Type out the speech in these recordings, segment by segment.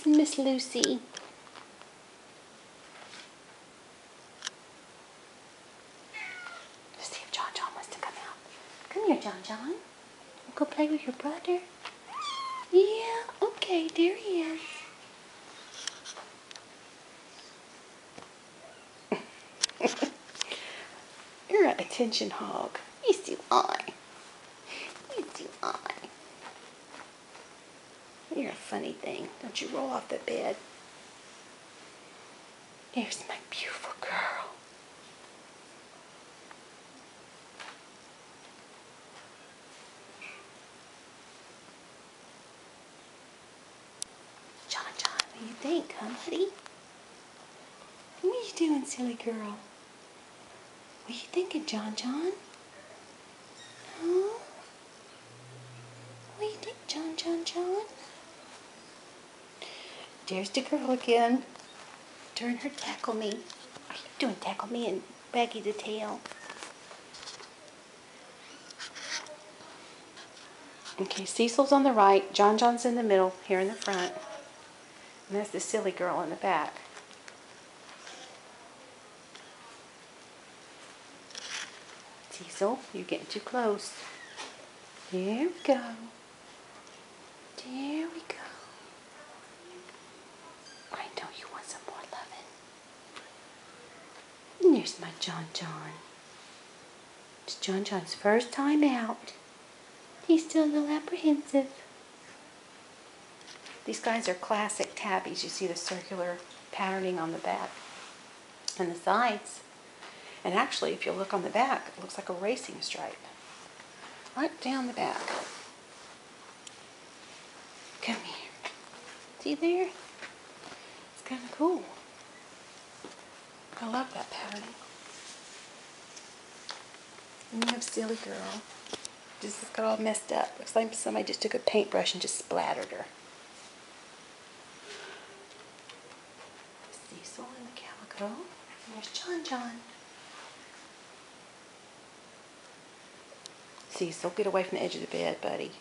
There's Miss Lucy. Let's see if John wants to come out. Come here, John. Go play with your brother. Yeah, okay, there he is. You're an attention hog. Yes, you are. Yes, you are. You're a funny thing. Don't you roll off the bed. There's my beautiful girl. John, what do you think, huh, buddy? What are you doing, silly girl? What are you thinking, John? Huh? What do you think, John? There's the girl again. Turn her tackle me. What are you doing, tackle me and Baggy the tail? Okay, Cecil's on the right. John's in the middle, here in the front. And there's the silly girl in the back. Cecil, you're getting too close. There we go. There we go. I know you want some more loving. And there's my John. It's John's first time out. He's still a little apprehensive. These guys are classic tabbies. You see the circular patterning on the back and the sides. And actually, if you look on the back, it looks like a racing stripe. Right down the back. Come here. See there? It's kind of cool. I love that patterning. And you have silly girl. Just got all messed up. Looks like somebody just took a paintbrush and just splattered her. Cecil and the calico. And there's John. Cecil, get away from the edge of the bed, buddy.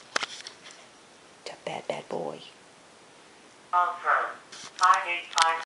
It's a bad boy. Confirm. 585.